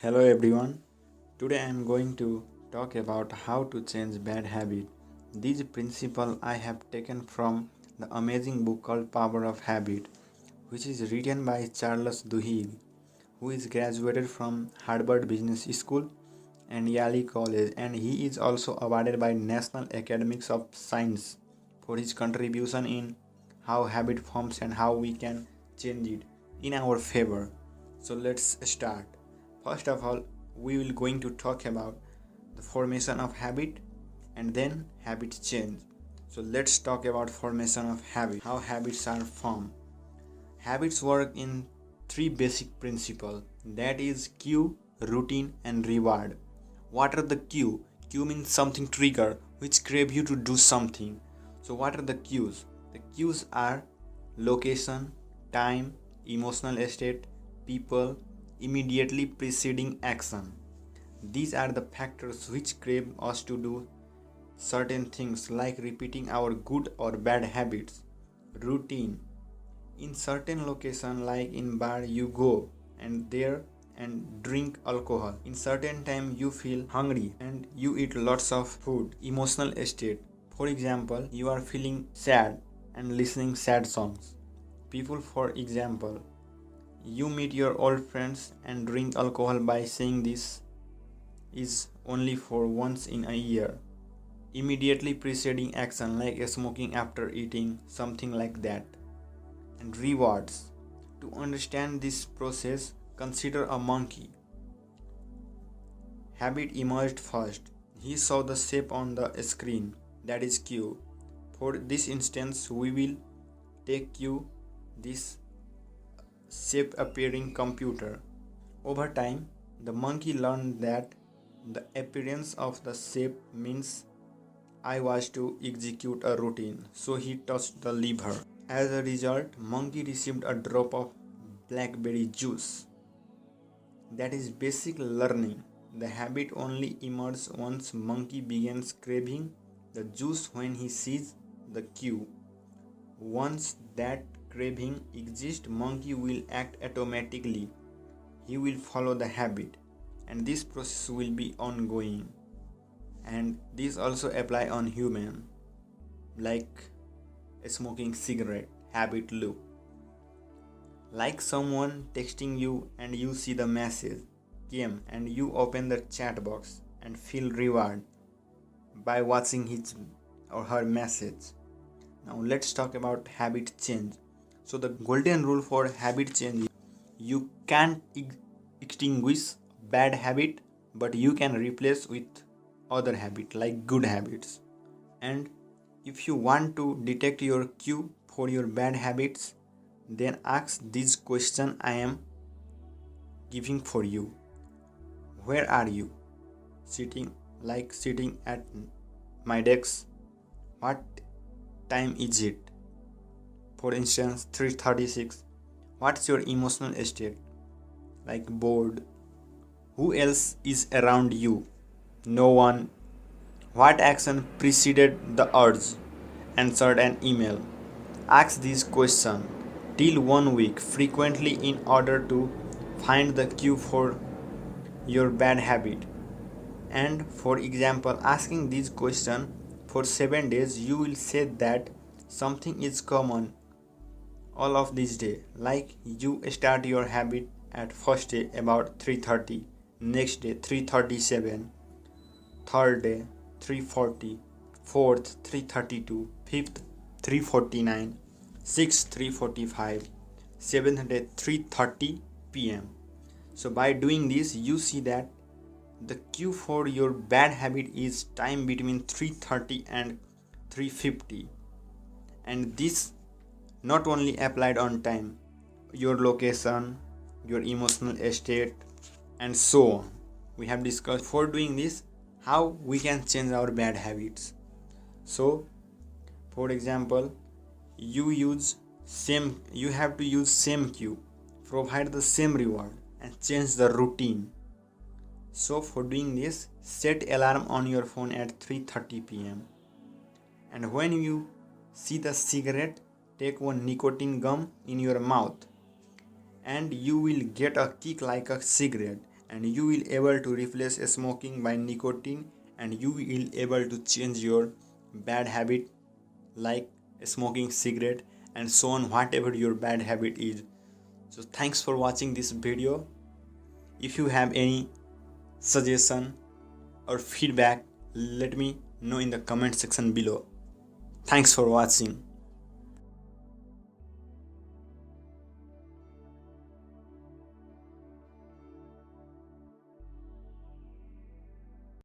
Hello everyone. Today I am going to talk about how to change bad habit. This principle I have taken from the amazing book called Power of Habit, which is written by Charles Duhigg, who is graduated from Harvard Business School and Yale College, and he is also awarded by National Academies of Science for his contribution in how habit forms and how we can change it in our favor. So let's start. First of all, we will going to talk about the formation of habit and then habit change. So let's talk about formation of habit, how habits are formed. Habits work in three basic principles, that is cue, routine and reward. What are the cue? Cue means something trigger which crave you to do something. So what are the cues? The cues are location, time, emotional state, people, immediately preceding action. These are the factors which crave us to do certain things like repeating our good or bad habits. Routine. In certain location like in bar you go and there and drink alcohol. In certain time you feel hungry and you eat lots of food. Emotional state. For example, you are feeling sad and listening sad songs. People, for example, you meet your old friends and drink alcohol by saying this is only for once in a year. Immediately preceding action like smoking after eating, something like that. And rewards. To understand this process, consider a monkey. Habit emerged first. He saw the shape on the screen, that is cue. For this instance, we will take cue this shape appearing computer. Over time, the monkey learned that the appearance of the shape means I was to execute a routine, so he touched the lever. As a result, monkey received a drop of blackberry juice. That is basic learning. The habit only emerges once monkey begins craving the juice when he sees the cue. Once that craving exists, monkey will act automatically. He will follow the habit, and this process will be ongoing. And this also apply on human, like smoking cigarette habit loop. Like someone texting you and you see the message came and you open the chat box and feel reward by watching his or her message. Now let's talk about habit change. So the golden rule for habit change is you can't extinguish bad habit, but you can replace with other habit like good habits. And if you want to detect your cue for your bad habits, then ask this question I am giving for you. Where are you? Sitting at my desk. What time is it? For instance, 3:36. What's your emotional state? Like bored. Who else is around you? No one. What action preceded the urge? Answered an email. Ask this question till 1 week frequently in order to find the cue for your bad habit. And for example, asking this question for 7 days, you will say that something is common all of this day. Like you start your habit at first day about 3:30, next day 3:37, third day 3:40, fourth 3:32, fifth 3:49, sixth 3:45, seventh day 3:30 p.m. So by doing this, you see that the cue for your bad habit is time between 3:30 and 3:50, and this not only applied on time, your location, your emotional state, and so on. We have discussed for doing this how we can change our bad habits. So for example, you have to use same cue, provide the same reward and change the routine. So for doing this, set alarm on your phone at 3:30 p.m. and when you see the cigarette, take one nicotine gum in your mouth and you will get a kick like a cigarette, and you will able to replace smoking by nicotine, and you will able to change your bad habit like smoking cigarette and so on, whatever your bad habit is. So thanks for watching this video. If you have any suggestion or feedback, let me know in the comment section below. Thanks for watching.